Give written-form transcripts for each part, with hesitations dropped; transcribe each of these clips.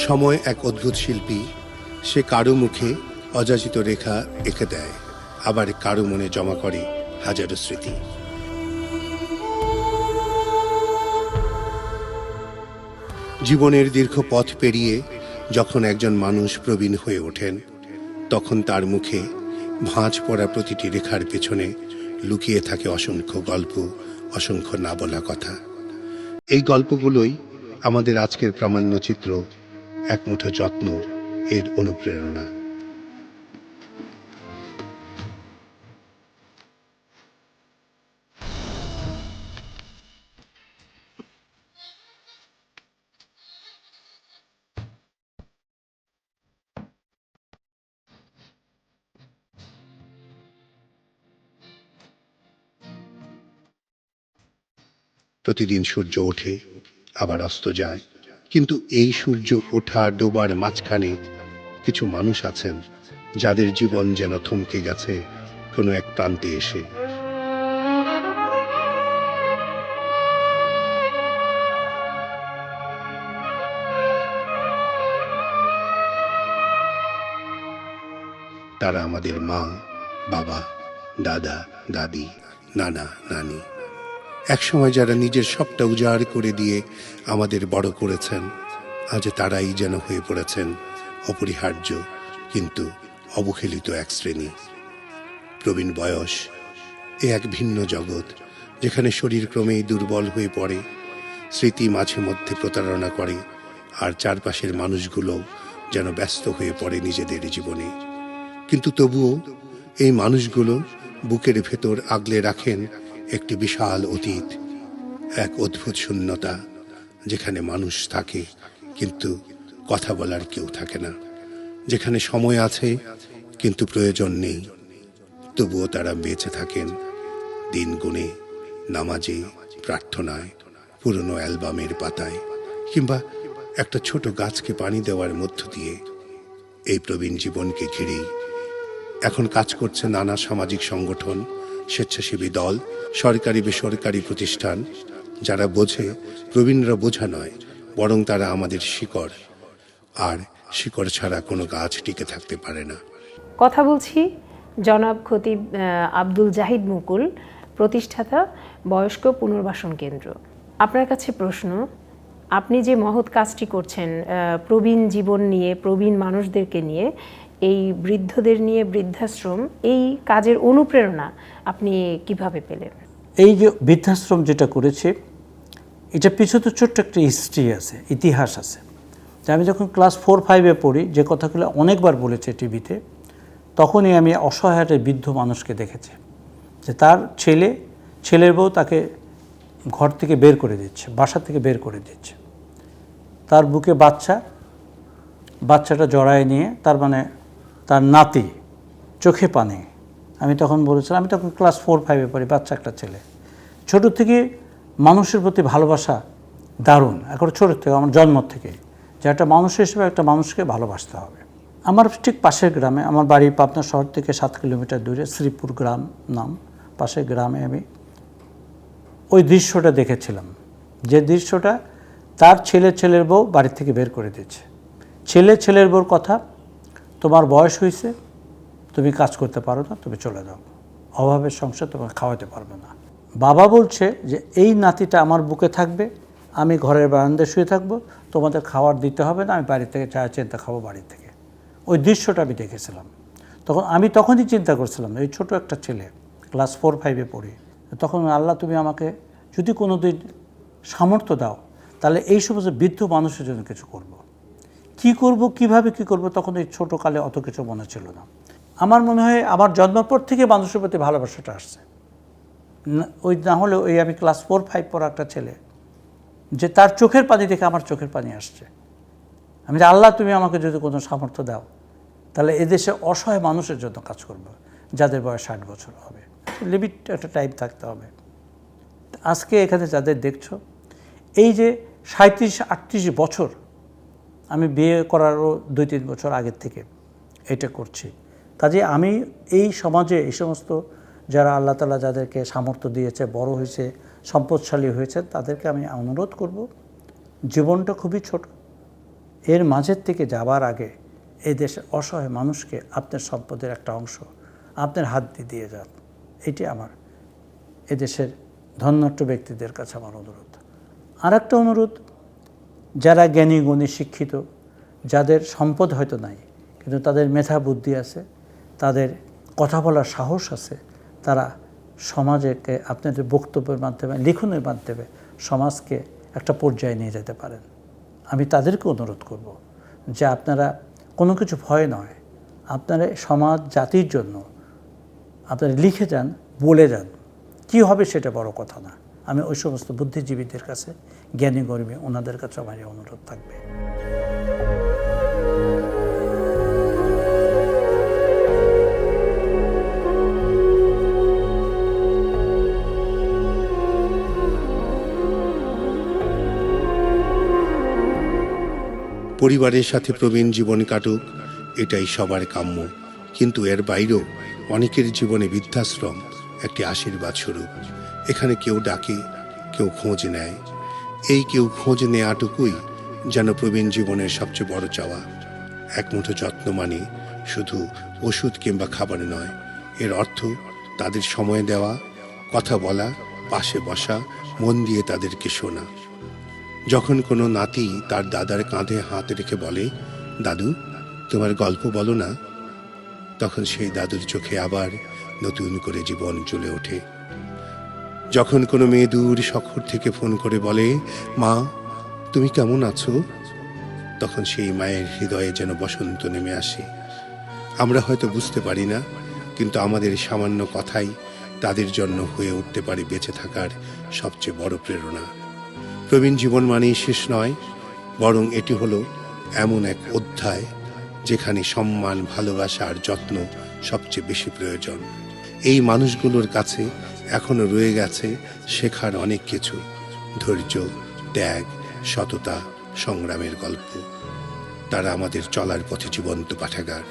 সময় এক অদ্ভুত শিল্পী, সে কারো মুখে অযাচিত রেখা এঁকে দেয়, আবার কারো মনে জমা করে হাজারো স্মৃতি। জীবনের দীর্ঘ পথ পেরিয়ে যখন একজন মানুষ প্রবীণ হয়ে ওঠেন, তখন তার মুখে ভাঁজ পড়া প্রতিটি রেখার পেছনে লুকিয়ে থাকে অসংখ্য গল্প, অসংখ্য না বলা কথা। এই গল্পগুলোই আমাদের আজকের প্রামাণ্য চিত্র, এক মুঠো যত্ন এর অনুপ্রেরণা। প্রতিদিন সূর্য ওঠে, আবার অস্ত যায়, কিন্তু এই সূর্য ওঠা ডোবার মাঝখানে কিছু মানুষ আছেন যাদের জীবন যেন থমকে গেছে কোনো এক প্রান্তে এসে। তারা আমাদের মা, বাবা, দাদা, দাদি, নানা, নানি। একসময় যারা নিজের সবটা উজাড় করে দিয়ে আমাদের বড় করেছেন, আজ তারাই যেন হয়ে পড়েছেন অপরিহার্য কিন্তু অবহেলিত এক শ্রেণী। প্রবীণ বয়স এ এক ভিন্ন জগৎ, যেখানে শরীর ক্রমেই দুর্বল হয়ে পড়ে, স্মৃতি মাঝে মধ্যে প্রতারণা করে, আর চারপাশের মানুষগুলো যেন ব্যস্ত হয়ে পড়ে নিজেদের জীবনে। কিন্তু তবুও এই মানুষগুলো বুকের ভেতর আগলে রাখেন একটি বিশাল অতীত, এক অদ্ভুত শূন্যতা, যেখানে মানুষ থাকে কিন্তু কথা বলার কেউ থাকে না, যেখানে সময় আছে কিন্তু প্রয়োজন নেই। তবুও তারা বেঁচে থাকেন দিন গুণে, নামাজে, প্রার্থনায়, পুরনো অ্যালবামের পাতায়, কিংবা একটা ছোট গাছকে পানি দেওয়ার মধ্য দিয়ে। এই প্রবীণ জীবনকে ঘিরেই এখন কাজ করছে নানা সামাজিক সংগঠন, স্বেচ্ছাসেবী দল, সরকারি বেসরকারি প্রতিষ্ঠান, যারা বোঝে প্রবীণরা বোঝা নয়, বরং তারা আমাদের শিকড়, আর শিকড় ছাড়া কোনো গাছ টিকে থাকতে পারে না। কথা বলছি জনাব খতিব আব্দুল জাহিদ মুকুল, প্রতিষ্ঠাতা বয়স্ক পুনর্বাসন কেন্দ্র। আপনার কাছে প্রশ্ন, আপনি যে মহৎ কাজটি করছেন প্রবীণ জীবন নিয়ে, প্রবীণ মানুষদেরকে নিয়ে, এই বৃদ্ধদের নিয়ে বৃদ্ধাশ্রম, এই কাজের অনুপ্রেরণা আপনি কিভাবে পেলেন? এই যে বৃদ্ধাশ্রম যেটা করেছে, এটা পিছনে ছোট্ট একটা হিস্ট্রি আছে, ইতিহাস আছে। যে আমি যখন ক্লাস 4-5-এ পড়ি, যে কথাগুলো অনেকবার বলেছে টিভিতে, তখনই আমি অসহায় একটা বৃদ্ধ মানুষকে দেখেছি যে তার ছেলের বউ তাকে ঘর থেকে বের করে দিচ্ছে, বাসা থেকে বের করে দিচ্ছে। তার বুকে বাচ্চাটা জড়ায় নিয়ে, তার মানে তার নাতি, চোখে পানি। আমি তখন বলেছিলাম, আমি তখন ক্লাস 4-5-এ পড়ি, বাচ্চা একটা ছেলে। ছোটো থেকে মানুষের প্রতি ভালোবাসা দারুণ, এখন ছোটো থেকে, আমার জন্ম থেকে, যে একটা মানুষ হিসেবে একটা মানুষকে ভালোবাসতে হবে। আমার ঠিক পাশের গ্রামে, আমার বাড়ি পাবনা শহর থেকে 7 কিলোমিটার দূরে, শ্রীপুর গ্রাম নাম, পাশের গ্রামে আমি ওই দৃশ্যটা দেখেছিলাম। যে দৃশ্যটা, তার ছেলের বউ বাড়ি থেকে বের করে দিচ্ছে। ছেলের বউর কথা, তোমার বয়স হয়েছে, তুমি কাজ করতে পারো না, তুমি চলে যাও, অভাবের সংসার তোমাকে খাওয়াতে পারবে না। বাবা বলছে যে এই নাতিটা আমার বুকে থাকবে, আমি ঘরের বারান্দায় শুয়ে থাকবো, তোমাদের খাবার দিতে হবে না, আমি বাড়ি থেকে চা চিন্তা খাবো বাড়ি থেকে। ওই দৃশ্যটা আমি দেখেছিলাম। তখনই চিন্তা করছিলাম, এই ছোট একটা ছেলে, ক্লাস 4-5-এ পড়ি, তখন আল্লাহ তুমি আমাকে যদি কোনো দিন সামর্থ্য দাও, তাহলে এই সমস্ত বৃদ্ধ মানুষের জন্য কিছু করব। কীভাবে কী করব, তখন এই ছোটোকালে অত কিছু মনে ছিল না। আমার মনে হয় আমার জন্মের পর থেকে মানুষের প্রতি ভালোবাসাটা আসছে। ওই না হলে ওই আমি ক্লাস 4-5 পড়া একটা ছেলে, যে তার চোখের পানি দেখে আমার চোখের পানি আসছে। আমি যে আল্লাহ তুমি আমাকে যদি কোনো সামর্থ্য দাও, তাহলে এদেশে অসহায় মানুষের জন্য কাজ করব, যাদের বয়স 60 বছর হবে। লিমিট একটা টাইম থাকতে হবে। আজকে এখানে যাদের দেখছো, এই যে 37-38 বছর, আমি বিয়ে করারও 2-3 বছর আগের থেকে এটা করছি। কাজে আমি এই সমাজে এই সমস্ত যারা আল্লাহ তাআলা যাদেরকে সামর্থ্য দিয়েছে, বড় হয়েছে, সম্পদশালী হয়েছে, তাদেরকে আমি অনুরোধ করব, জীবনটা খুবই ছোট, এর মাঝের থেকে যাবার আগে এই দেশের অসহায় মানুষকে আপনার সম্পদের একটা অংশ আপনার হাত দিয়ে যান। এটি আমার এদেশের ধন্যাঢ্য ব্যক্তিদের কাছে আমার অনুরোধ। আর একটা অনুরোধ, যারা জ্ঞানী গুণী শিক্ষিত, যাদের সম্পদ হয়তো নাই কিন্তু তাদের মেধা বুদ্ধি আছে, তাদের কথা বলার সাহস আছে, তারা সমাজকে আপনাদের বক্তব্যের মাধ্যমে, লিখনের মাধ্যমে সমাজকে একটা পর্যায়ে নিয়ে যেতে পারেন। আমি তাদেরকে অনুরোধ করব যে আপনারা কোনো কিছু ভয় নয়, আপনারা সমাজ জাতির জন্য আপনারা লিখে যান, বলে যান। কী হবে সেটা বড় কথা না। আমি ওই সমস্ত বুদ্ধিজীবীদের কাছে, জ্ঞানী গর্মী ওনাদের কাছে আমার এই অনুরোধ থাকবে। পরিবারের সাথে প্রবীণ জীবন কাটুক, এটাই সবার কাম্য। কিন্তু এর বাইরেও অনেকের জীবনে বৃদ্ধাশ্রম একটি আশীর্বাদ স্বরূপ। এখানে কেউ ডাকে, কেউ খোঁজ নেয়। এই কেউ খোঁজ নেওয়াটুকুই যেন প্রবীণ জীবনের সবচেয়ে বড় চাওয়া। এক মুঠো যত্ন মানে শুধু ওষুধ কিংবা খাবার নয়, এর অর্থ তাদের সময় দেওয়া, কথা বলা, পাশে বসা, মন দিয়ে তাদেরকে শোনা। যখন কোনো নাতি তার দাদার কাঁধে হাত রেখে বলে, দাদু তোমার গল্প বলো না, তখন সেই দাদুর চোখে আবার নতুন করে জীবন জ্বলে ওঠে। যখন কোনো মেয়ে দূর শহর থেকে ফোন করে বলে, মা তুমি কেমন আছো, তখন সেই মায়ের হৃদয়ে যেন বসন্ত নেমে আসে। আমরা হয়তো বুঝতে পারি না, কিন্তু আমাদের সামান্য কথাই তাদের জন্য হয়ে উঠতে পারে বেঁচে থাকার সবচেয়ে বড় প্রেরণা। প্রবীণ জীবন মানেই শেষ নয়, বরং এটি হলো এমন এক অধ্যায় যেখানে সম্মান, ভালোবাসা আর যত্ন সবচেয়ে বেশি প্রয়োজন। এই মানুষগুলোর কাছে এখনো রয়ে গেছে শেখার অনেক কিছু, ধৈর্য, ত্যাগ, সততা, সংগ্রামের গল্প। তারা আমাদের চলার পথে জীবন্ত পাঠাগার।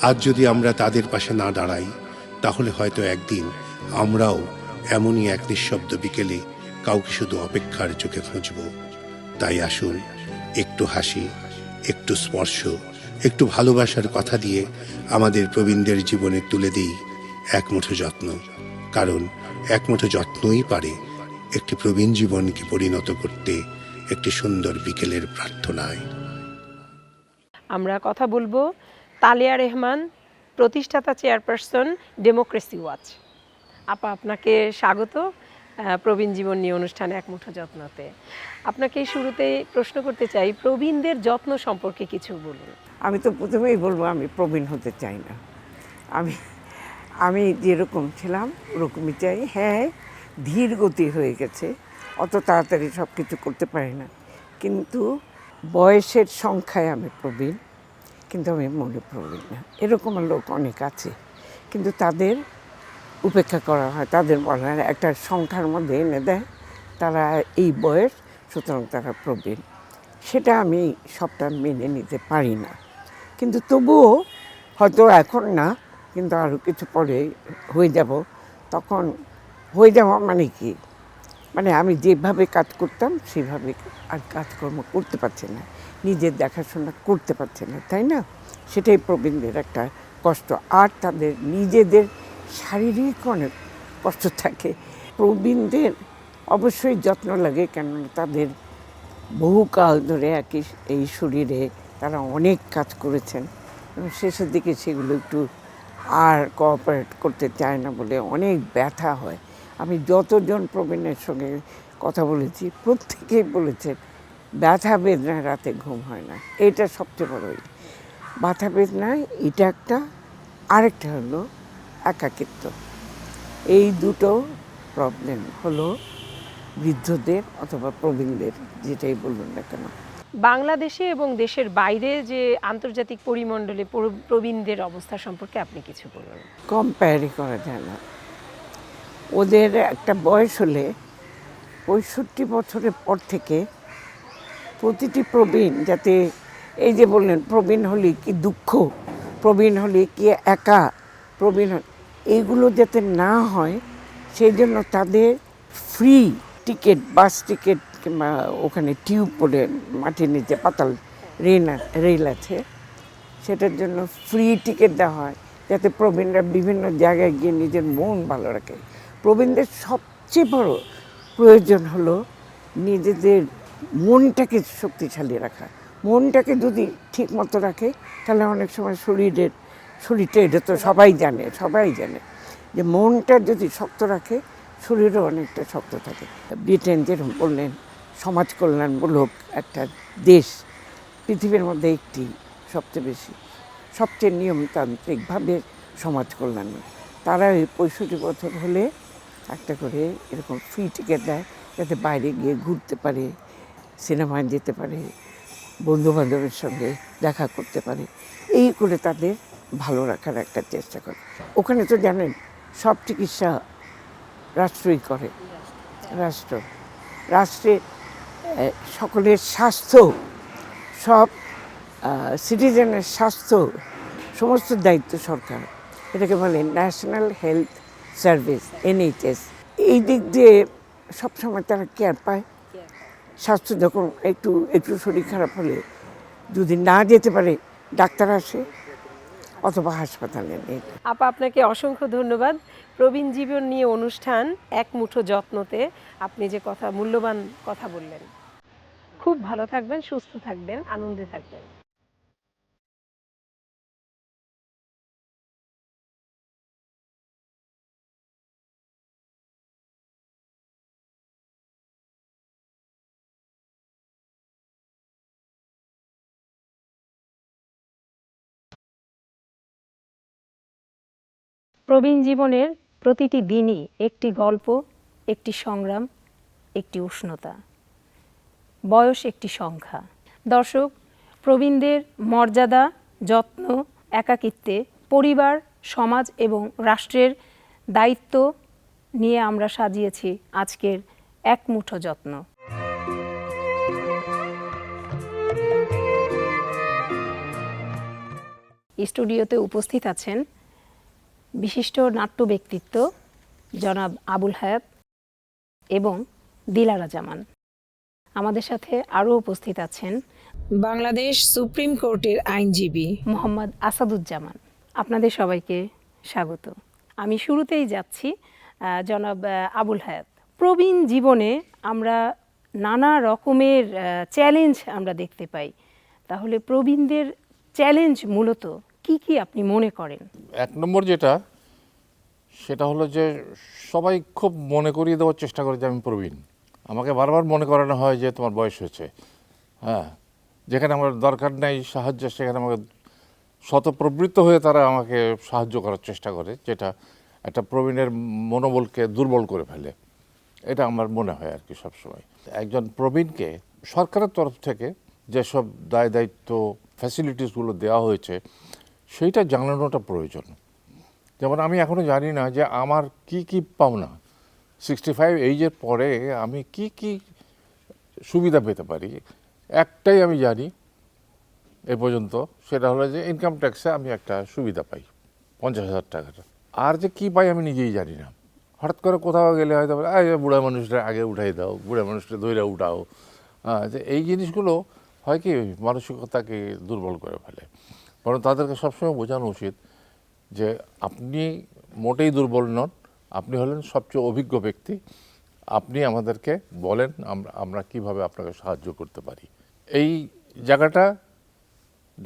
আজ যদি আমরা তাদের পাশে না দাঁড়াই, তাহলে হয়তো একদিন আমরাও এমনই এক নিঃশব্দ বিকেলে কাউকে শুধু অপেক্ষার চোখে খুঁজব। তাই আসুন একটু হাসি, একটু স্পর্শ, একটু ভালোবাসার কথা দিয়ে আমাদের প্রবীণদের জীবনে তুলে দিই এক মুঠো যত্ন। কারণ এক মুঠো যত্নই পারে একটি প্রবীণ জীবনকে পরিণত করতে একটি সুন্দর বিকেলের প্রার্থনায়। আমরা কথা বলবো তালিয়া রেহমান, প্রতিষ্ঠাতা চেয়ারপারসন, ডেমোক্রেসি ওয়াচ। আপা আপনাকে স্বাগত প্রবীণ জীবন নিয়ে অনুষ্ঠানে এক মুঠো যত্নতে। আপনাকে শুরুতেই প্রশ্ন করতে চাই, প্রবীণদের যত্ন সম্পর্কে কিছু বলুন। আমি তো প্রথমেই বলবো আমি প্রবীণ হতে চাই না। আমি যেরকম ছিলাম ওরকমই চাই। হ্যাঁ, ধীর গতি হয়ে গেছে, অত তাড়াতাড়ি সব কিছু করতে পারি না, কিন্তু বয়সের সংখ্যায় আমি প্রবীণ, কিন্তু আমি মনে প্রবীণ না। এরকম লোক অনেক আছে, কিন্তু তাদের উপেক্ষা করা হয়, তাদের বলা হয় একটা সংখ্যার মধ্যে এনে দেয়, তারা এই বয়স, সুতরাং তারা প্রবীণ। সেটা আমি সবটা মেনে নিতে পারি না। কিন্তু তবুও হয়তো এখন না, কিন্তু আরও কিছু পরে হয়ে যাব। তখন হয়ে যাওয়া মানে কি, মানে আমি যেভাবে কাজ করতাম সেভাবে আর কাজকর্ম করতে পারছি না, নিজের দেখাশোনা করতে পারছে না, তাই না? সেটাই প্রবীণদের একটা কষ্ট। আর তাদের নিজেদের শারীরিক অনেক কষ্ট থাকে। প্রবীণদের অবশ্যই যত্ন লাগে, কেননা তাদের বহুকাল ধরে এই শরীরে তারা অনেক কাজ করেছেন এবং শেষের দিকে সেগুলো একটু আর কোঅপারেট করতে চায় না বলে অনেক ব্যথা হয়। আমি যতজন প্রবীণের সঙ্গে কথা বলেছি প্রত্যেকেই বলেছেন ব্যথা বেদনায় রাতে ঘুম হয় না। এটা সবচেয়ে বড় ব্যথা বেদনায় এটা একটা, আরেকটা হলো একাকিত্ব। এই দুটো প্রবলেম হলো বৃদ্ধদের অথবা প্রবীণদের, যেটাই বলুন না কেন। বাংলাদেশে এবং দেশের বাইরে যে আন্তর্জাতিক পরিমণ্ডলে প্রবীণদের অবস্থা সম্পর্কে আপনি কিছু বলুন। কম্পেয়ারই করা যায় না। ওদের একটা বয়স হলে 65 বছরের পর থেকে প্রতিটি প্রবীণ, যাতে এই যে বললেন প্রবীণ হলে কি দুঃখ, প্রবীণ হলে কি একা, প্রবীণ এইগুলো যাতে না হয় সেই জন্য তাদের ফ্রি টিকিট, বাস টিকিট কিংবা ওখানে টিউব পড়ে মাটির নিচে পাতাল রেল আছে, সেটার জন্য ফ্রি টিকিট দেওয়া হয় যাতে প্রবীণরা বিভিন্ন জায়গায় গিয়ে নিজের মন ভালো রাখে। প্রবীণদের সবচেয়ে বড় প্রয়োজন হলো নিজেদের মনটাকে শক্তিশালী রাখা। মনটাকে যদি ঠিক মতো রাখে তাহলে অনেক সময় শরীরটা, এটা তো সবাই জানে যে মনটা যদি শক্ত রাখে শরীরও অনেকটা শক্ত থাকে। ব্রিটেন যেরকম বললেন সমাজ কল্যাণমূলক একটা দেশ, পৃথিবীর মধ্যে একটি সবচেয়ে নিয়মতান্ত্রিকভাবে সমাজ কল্যাণ। তারা ওই 65 বছর হলে একটা করে এরকম ফ্রি টিকিট দেয় যাতে বাইরে গিয়ে ঘুরতে পারে, সিনেমায় যেতে পারে, বন্ধুবান্ধবের সঙ্গে দেখা করতে পারে, এই করে তাদের ভালো রাখার একটা চেষ্টা করে। ওখানে তো জানেন সব চিকিৎসা রাষ্ট্রই করে, রাষ্ট্রে সকলের স্বাস্থ্য, সব সিটিজেনের স্বাস্থ্য, সমস্ত দায়িত্ব সরকার। এটাকে বলে ন্যাশনাল হেলথ সার্ভিস, NHS। এই দিক দিয়ে সবসময় তারা কেয়ার পায়। স্বাস্থ্য যখন একটু শরীর খারাপ হলে যদি না যেতে পারে ডাক্তার আসে অথবা হাসপাতালে নিয়ে। আপা, আপনাকে অসংখ্য ধন্যবাদ। প্রবীণ জীবন নিয়ে অনুষ্ঠান এক মুঠো যত্নতে আপনি যে মূল্যবান কথা বললেন। খুব ভালো থাকবেন, সুস্থ থাকবেন, আনন্দে থাকবেন। প্রবীণ জীবনের প্রতিটি দিনই একটি গল্প, একটি সংগ্রাম, একটি উষ্ণতা। বয়স একটি সংখ্যা। দর্শক, প্রবীণদের মর্যাদা, যত্ন, একাকিত্বে পরিবার, সমাজ এবং রাষ্ট্রের দায়িত্ব নিয়ে আমরা সাজিয়েছি আজকের এক মুঠো যত্ন। স্টুডিওতে উপস্থিত আছেন বিশিষ্ট নাট্য ব্যক্তিত্ব জনাব আবুল হায়াত এবং দিলারা জামান। আমাদের সাথে আরও উপস্থিত আছেন বাংলাদেশ সুপ্রিম কোর্টের আইনজীবী মোহাম্মদ আসাদুজ্জামান। আপনাদের সবাইকে স্বাগত। আমি শুরুতেই যাচ্ছি জনাব আবুল হায়াত। প্রবীণ জীবনে আমরা নানা রকমের চ্যালেঞ্জ আমরা দেখতে পাই, তাহলে প্রবীণদের চ্যালেঞ্জ মূলত কি কি আপনি মনে করেন? এক নম্বর সেটা হলো যে সবাই খুব মনে করিয়ে দেওয়ার চেষ্টা করে যে আমি প্রবীণ। আমাকে বারবার মনে করানো হয় যে তোমার বয়স হয়েছে। হ্যাঁ, যেখানে আমার দরকার নেই সাহায্য সেখানে আমাকে স্বতঃপ্রবৃত্ত হয়ে তারা আমাকে সাহায্য করার চেষ্টা করে, যেটা একটা প্রবীণের মনোবলকে দুর্বল করে ফেলে। এটা আমার মনে হয় আর কি সবসময়। একজন প্রবীণকে সরকারের তরফ থেকে যেসব দায় দায়িত্ব ফ্যাসিলিটিসগুলো দেওয়া হয়েছে সেইটা জানানোটা প্রয়োজন। যেমন আমি এখনও জানি না যে আমার কি কি পাওনা, 65 এইজের পরে আমি কি কি সুবিধা পেতে পারি। একটাই আমি জানি এ পর্যন্ত, সেটা হলো যে ইনকাম ট্যাক্সে আমি একটা সুবিধা পাই 50,000 টাকাটা। আর যে কী পাই আমি নিজেই জানি না। হঠাৎ করে কোথাও গেলে হয়তো বুড়া মানুষটা আগে উঠাই দাও, বুড়া মানুষটা ধৈর্য উঠাও। যে এই জিনিসগুলো হয় কি মানসিকতাকে দুর্বল করে ফেলে। বরং তাদেরকে সবসময় বোঝানো উচিত যে আপনি মোটেই দুর্বল নন, আপনি হলেন সবচেয়ে অভিজ্ঞ ব্যক্তি। আপনি আমাদেরকে বলেন আমরা কিভাবে আপনাকে সাহায্য করতে পারি। এই জায়গাটা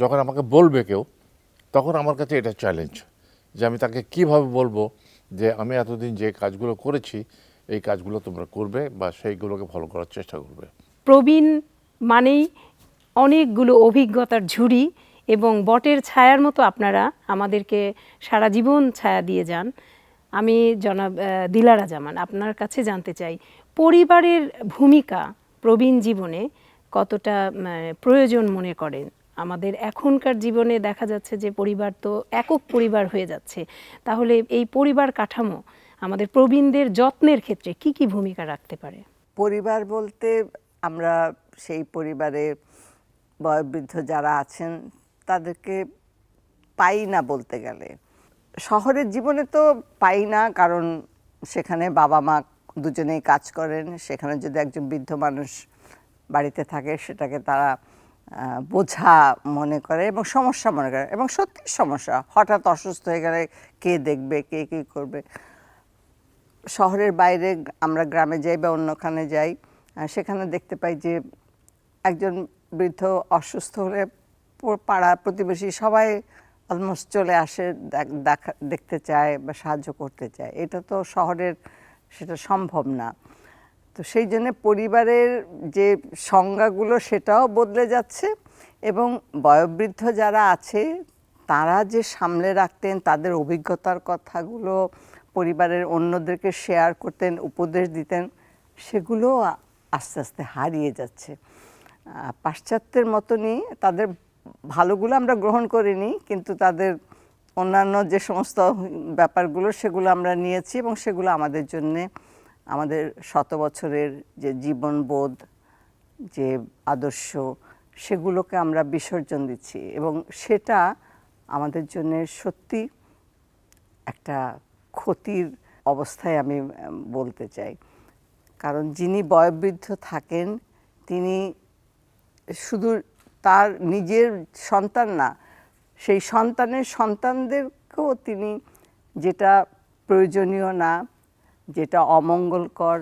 যখন আমাকে বলবে কেউ, তখন আমার কাছে এটা চ্যালেঞ্জ যে আমি তাকে কিভাবে বলবো যে আমি এতদিন যে কাজগুলো করেছি এই কাজগুলো তোমরা করবে বা সেইগুলোকে ফলো করার চেষ্টা করবে। প্রবীণ মানেই অনেকগুলো অভিজ্ঞতার ঝুড়ি এবং বটের ছায়ার মতো আপনারা আমাদেরকে সারা জীবন ছায়া দিয়ে যান। আমি জনাব দিলারা জামান আপনার কাছে জানতে চাই, পরিবারের ভূমিকা প্রবীণ জীবনে কতটা প্রয়োজন মনে করেন? আমাদের এখনকার জীবনে দেখা যাচ্ছে যে পরিবার তো একক পরিবার হয়ে যাচ্ছে, তাহলে এই পরিবার কাঠামো আমাদের প্রবীণদের যত্নের ক্ষেত্রে কি কি ভূমিকা রাখতে পারে? পরিবার বলতে আমরা সেই পরিবারে বয়োবৃদ্ধ যারা আছেন তাদেরকে পাই না বলতে গেলে। শহরের জীবনে তো পাই না, কারণ সেখানে বাবা মা দুজনেই কাজ করেন। সেখানে যদি একজন বৃদ্ধ মানুষ বাড়িতে থাকে সেটাকে তারা বোঝা মনে করে এবং সমস্যা মনে করে, এবং সত্যি সমস্যা। হঠাৎ অসুস্থ হয়ে গেলে কে দেখবে, কে কী করবে। শহরের বাইরে আমরা গ্রামে যাই বা অন্যখানে যাই, সেখানে দেখতে পাই যে একজন বৃদ্ধ অসুস্থ হলে পাড়া প্রতিবেশী সবাই অলমোস্ট চলে আসে, দেখতে চায় বা সাহায্য করতে চায়। এটা তো শহরের সেটা সম্ভব না। তো সেই জন্য পরিবারের যে সংজ্ঞাগুলো সেটাও বদলে যাচ্ছে, এবং বয়োবৃদ্ধ যারা আছে তারা যে সামলে রাখতেন, তাদের অভিজ্ঞতার কথাগুলো পরিবারের অন্যদেরকে শেয়ার করতেন, উপদেশ দিতেন, সেগুলো আস্তে আস্তে হারিয়ে যাচ্ছে। পাশ্চাত্যের মতনই তাদের ভালোগুলো আমরা গ্রহণ করিনি, কিন্তু তাদের অন্যান্য যে সমস্ত ব্যাপারগুলো সেগুলো আমরা নিয়েছি, এবং সেগুলো আমাদের জন্যে, আমাদের শত বছরের যে জীবনবোধ, যে আদর্শ, সেগুলোকে আমরা বিসর্জন দিচ্ছি, এবং সেটা আমাদের জন্য সত্যি একটা ক্ষতির অবস্থায় আমি বলতে চাই। কারণ যিনি বয়োবৃদ্ধ থাকেন তিনি শুধু তার নিজের সন্তান না, সেই সন্তানের সন্তানদেরকেও তিনি যেটা প্রয়োজনীয় না, যেটা অমঙ্গলকর,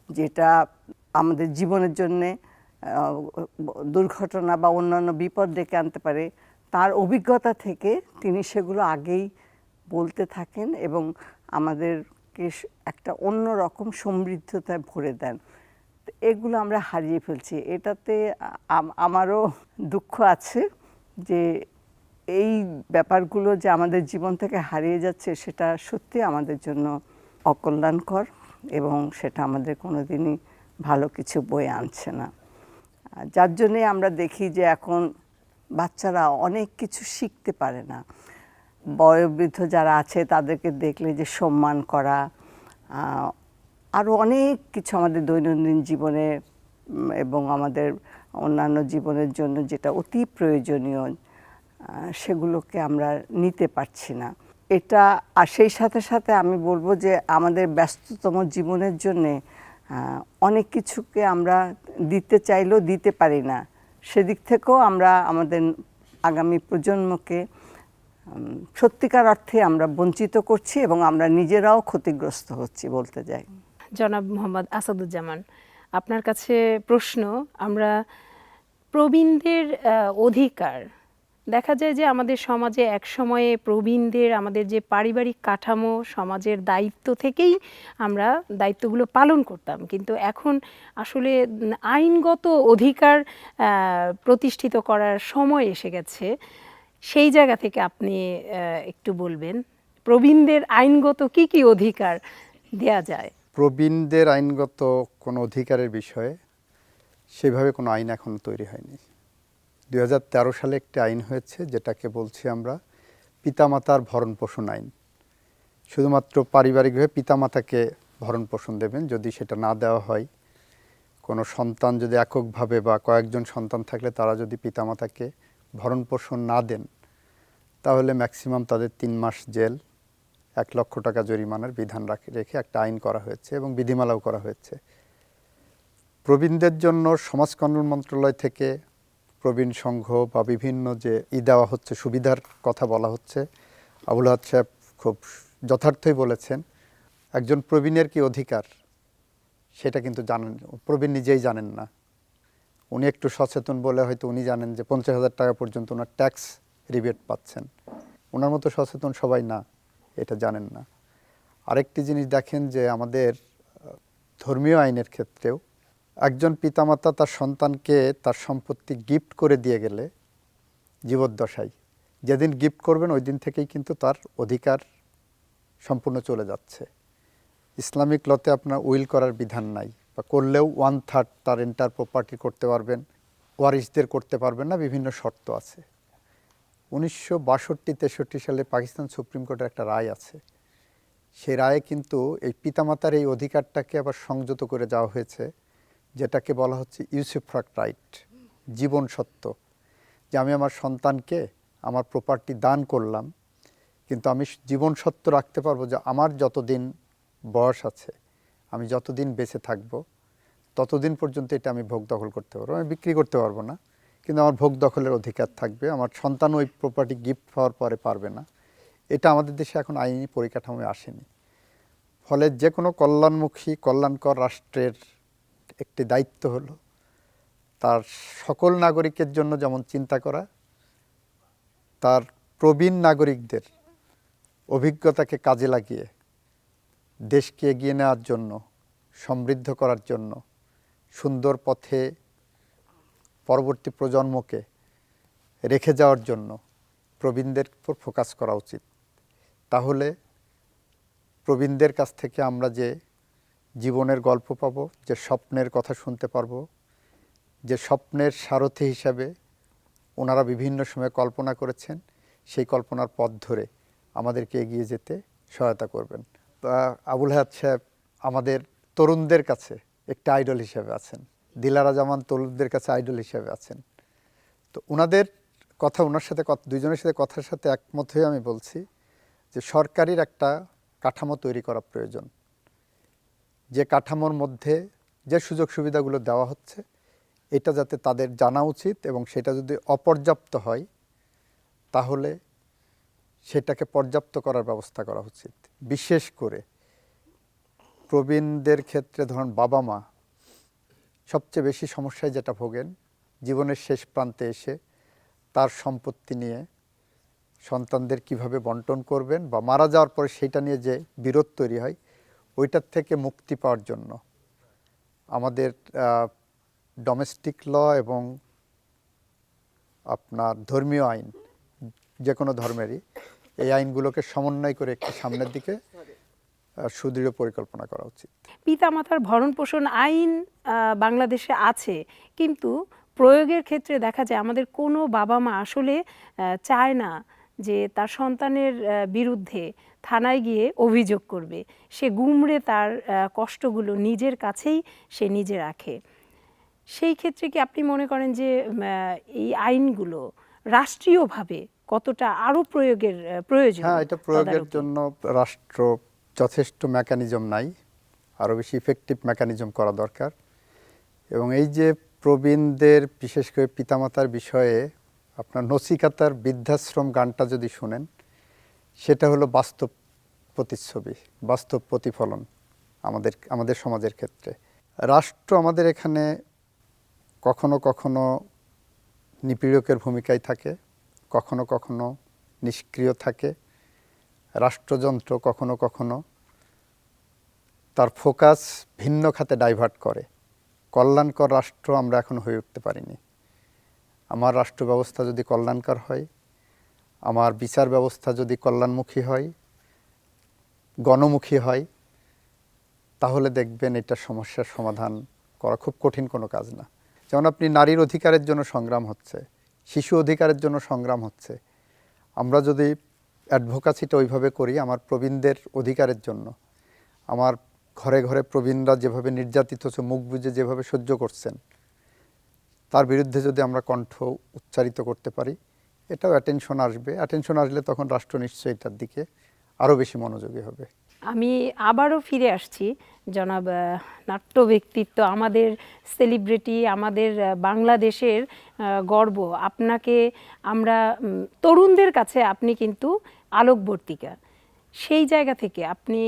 যেটা আমাদের জীবনের জন্যে দুর্ঘটনা বা অন্যান্য বিপদ ডেকে আনতে পারে, তার অভিজ্ঞতা থেকে তিনি সেগুলো আগেই বলতে থাকেন এবং আমাদেরকে একটা অন্য রকম সমৃদ্ধতায় ভরে দেন। এগুলো আমরা হারিয়ে ফেলছি। এটাতে আমারও দুঃখ আছে যে এই ব্যাপারগুলো যে আমাদের জীবন থেকে হারিয়ে যাচ্ছে, সেটা সত্যি আমাদের জন্য অকল্যাণকর, এবং সেটা আমাদের কোনোদিনই ভালো কিছু বয়ে আনছে না। যার জন্যে আমরা দেখি যে এখন বাচ্চারা অনেক কিছু শিখতে পারে না। বয়োবৃদ্ধ যারা আছে তাদেরকে দেখলে যে সম্মান করা, আরও অনেক কিছু আমাদের দৈনন্দিন জীবনে এবং আমাদের অন্যান্য জীবনের জন্য যেটা অতি প্রয়োজনীয়, সেগুলোকে আমরা নিতে পারছি না। এটা, আর সেই সাথে সাথে আমি বলবো যে আমাদের ব্যস্ততম জীবনের জন্যে অনেক কিছুকে আমরা দিতে চাইলেও দিতে পারি না। সেদিক থেকেও আমরা আমাদের আগামী প্রজন্মকে সত্যিকার অর্থে আমরা বঞ্চিত করছি, এবং আমরা নিজেরাও ক্ষতিগ্রস্ত হচ্ছি বলতে যাই। জনাব মোহাম্মদ আসাদুজ্জামান, আপনার কাছে প্রশ্ন। আমরা প্রবীণদের অধিকার, দেখা যায় যে আমাদের সমাজে এক সময়ে প্রবীণদের, আমাদের যে পারিবারিক কাঠামো, সমাজের দায়িত্ব থেকেই আমরা দায়িত্বগুলো পালন করতাম, কিন্তু এখন আসলে আইনগত অধিকার প্রতিষ্ঠিত করার সময় এসে গেছে। সেই জায়গা থেকে আপনি একটু বলবেন প্রবীণদের আইনগত কি কি অধিকার দেয়া যায়? প্রবীণদের আইনগত কোনো অধিকারের বিষয়ে সেভাবে কোনো আইন এখন তৈরি হয়নি। 2013 সালে একটি আইন হয়েছে, যেটাকে বলছি আমরা পিতামাতার ভরণ পোষণ আইন। শুধুমাত্র পারিবারিকভাবে পিতামাতাকে ভরণ পোষণ দেবেন। যদি সেটা না দেওয়া হয়, কোনো সন্তান যদি এককভাবে বা কয়েকজন সন্তান থাকলে তারা যদি পিতামাতাকে ভরণ পোষণ না দেন, তাহলে ম্যাক্সিমাম তাদের 3 মাস জেল, 1 লক্ষ টাকা জরিমানার বিধান রেখে একটা আইন করা হয়েছে এবং বিধিমালাও করা হয়েছে। প্রবীণদের জন্য সমাজ কল্যাণ মন্ত্রণালয় থেকে প্রবীণ সংঘ বা বিভিন্ন যে দেওয়া হচ্ছে, সুবিধার কথা বলা হচ্ছে। আবুল হাদ সাহেব খুব যথার্থই বলেছেন, একজন প্রবীণের কি অধিকার সেটা কিন্তু জানেন, প্রবীণ নিজেই জানেন না। উনি একটু সচেতন বলে হয়তো উনি জানেন যে 50,000 টাকা পর্যন্ত ওনার ট্যাক্স রিবেট পাচ্ছেন। ওনার মতো সচেতন সবাই না, এটা জানেন না। আরেকটি জিনিস দেখেন যে আমাদের ধর্মীয় আইনের ক্ষেত্রেও একজন পিতামাতা তার সন্তানকে তার সম্পত্তি গিফট করে দিয়ে গেলে জীবদ্দশায়, যেদিন গিফট করবেন ওই দিন থেকেই কিন্তু তার অধিকার সম্পূর্ণ চলে যাচ্ছে। ইসলামিক লতে আপনার উইল করার বিধান নাই, বা করলেও 1/3 তার এন্টার প্রপার্টি করতে পারবেন, ওয়ারিসদের করতে পারবেন না, বিভিন্ন শর্ত আছে। 1962-63 সালে পাকিস্তান সুপ্রিম কোর্টের একটা রায় আছে। সেই রায়ে কিন্তু এই পিতামাতার এই অধিকারটাকে আবার সংযত করে যাওয়া হয়েছে, যেটাকে বলা হচ্ছে ইউসুফরাক্ট রাইট, জীবন সত্য। যে আমি আমার সন্তানকে আমার প্রপার্টি দান করলাম, কিন্তু আমি জীবন সত্য রাখতে পারবো যে আমার যতদিন বয়স আছে, আমি যতদিন বেঁচে থাকব, ততদিন পর্যন্ত এটা আমি ভোগ দখল করতে পারবো। আমি বিক্রি করতে পারবো না, কিন্তু আমার ভোগ দখলের অধিকার থাকবে, আমার সন্তান ওই প্রপার্টি গিফট হওয়ার পরে পারবে না। এটা আমাদের দেশে এখন আইনি পরিকাঠামো আসেনি। ফলে যে কোনো কল্যাণমুখী কল্যাণকর রাষ্ট্রের একটি দায়িত্ব হলো তার সকল নাগরিকের জন্য যেমন চিন্তা করা, তার প্রবীণ নাগরিকদের অভিজ্ঞতাকে কাজে লাগিয়ে দেশকে এগিয়ে নেওয়ার জন্য, সমৃদ্ধ করার জন্য, সুন্দর পথে পরবর্তী প্রজন্মকে রেখে যাওয়ার জন্য প্রবীণদের উপর ফোকাস করা উচিত। তাহলে প্রবীণদের কাছ থেকে আমরা যে জীবনের গল্প পাবো, যে স্বপ্নের কথা শুনতে পারবো, যে স্বপ্নের সারথি হিসাবে ওনারা বিভিন্ন সময় কল্পনা করেছেন, সেই কল্পনার পথ ধরে আমাদেরকে এগিয়ে যেতে সহায়তা করবেন। আবুল হায়াত সাহেব আমাদের তরুণদের কাছে একটা আইডল হিসাবে আছেন, দিলারা জামান তরুণদের কাছে আইডল হিসাবে আছেন। তো ওনাদের কথা, ওনার সাথে দুইজনের সাথে কথার সাথে একমত হয়ে আমি বলছি যে সরকারের একটা কাঠামো তৈরি করা প্রয়োজন, যে কাঠামোর মধ্যে যে সুযোগ সুবিধাগুলো দেওয়া হচ্ছে এটা যাতে তাদের জানা উচিত, এবং সেটা যদি অপর্যাপ্ত হয় তাহলে সেটাকে পর্যাপ্ত করার ব্যবস্থা করা উচিত। বিশেষ করে প্রবীণদের ক্ষেত্রে ধরুন বাবা মা সবচেয়ে বেশি সমস্যায় যেটা ভোগেন, জীবনের শেষ প্রান্তে এসে তার সম্পত্তি নিয়ে সন্তানদের কিভাবে বন্টন করবেন বা মারা যাওয়ার পরে সেইটা নিয়ে যে বিরোধ তৈরি হয়, ওইটার থেকে মুক্তি পাওয়ার জন্য আমাদের ডোমেস্টিক ল এবং আপনার ধর্মীয় আইন, যে কোনো ধর্মেরই এই আইনগুলোকে সমন্বয় করে একটি সামনের দিকে সুদৃঢ় পরিকল্পনা করা উচিত। পিতামাতার ভরণ পোষণ আইন বাংলাদেশে আছে, কিন্তু প্রয়োগের ক্ষেত্রে দেখা যায় আমাদের কোনো বাবা মা আসলে চায় না যে তার সন্তানের বিরুদ্ধে থানায় গিয়ে অভিযোগ করবে। সে গুমড়ে তার কষ্টগুলো নিজের কাছেই সে নিজে রাখে। সেই ক্ষেত্রে কি আপনি মনে করেন যে এই আইনগুলো রাষ্ট্রীয়ভাবে কতটা আরও প্রয়োগের প্রয়োজন? হ্যাঁ, এটা প্রয়োগের জন্য রাষ্ট্র যথেষ্ট মেকানিজম নাই, আরও বেশি ইফেক্টিভ মেকানিজম করা দরকার। এবং এই যে প্রবীণদের বিশেষ করে পিতামাতার বিষয়ে আপনার নচিকাতার বৃদ্ধাশ্রম গানটা যদি শুনেন, সেটা হলো বাস্তব প্রতিচ্ছবি, বাস্তব প্রতিফলন আমাদের সমাজের ক্ষেত্রে। রাষ্ট্র আমাদের এখানে কখনো কখনো নিপীড়কের ভূমিকায় থাকে, কখনো কখনো নিষ্ক্রিয় থাকে। রাষ্ট্রযন্ত্র কখনো কখনো তার ফোকাস ভিন্ন খাতে ডাইভার্ট করে। কল্যাণকর রাষ্ট্র আমরা এখন হয়ে উঠতে পারিনি। আমার রাষ্ট্র ব্যবস্থা যদি কল্যাণকর হয়, আমার বিচার ব্যবস্থা যদি কল্যাণমুখী হয়, গণমুখী হয়, তাহলে দেখবেন এটা সমস্যার সমাধান করা খুব কঠিন কোনো কাজ না। যেমন আপনি নারীর অধিকারের জন্য সংগ্রাম হচ্ছে, শিশু অধিকারের জন্য সংগ্রাম হচ্ছে। আমরা যদি অ্যাডভোকাসিটা ওইভাবে করি, আমার প্রবীণদের অধিকারের জন্য, আমার ঘরে ঘরে প্রবীণরা যেভাবে নির্যাতিত হচ্ছে, মুখ বুজে যেভাবে সহ্য করছেন, তার বিরুদ্ধে যদি আমরা কণ্ঠ উচ্চারিত করতে পারি, এটাও অ্যাটেনশন আসবে। অ্যাটেনশন আসলে তখন রাষ্ট্র নিশ্চয়ই এটার দিকে আরও বেশি মনোযোগী হবে। আমি আবারও ফিরে আসছি জনাব নাট্য ব্যক্তিত্ব, আমাদের সেলিব্রিটি, আমাদের বাংলাদেশের গর্ব। আপনাকে আমরা তরুণদের কাছে আপনি কিন্তু আলোকবর্তিকা। সেই জায়গা থেকে আপনি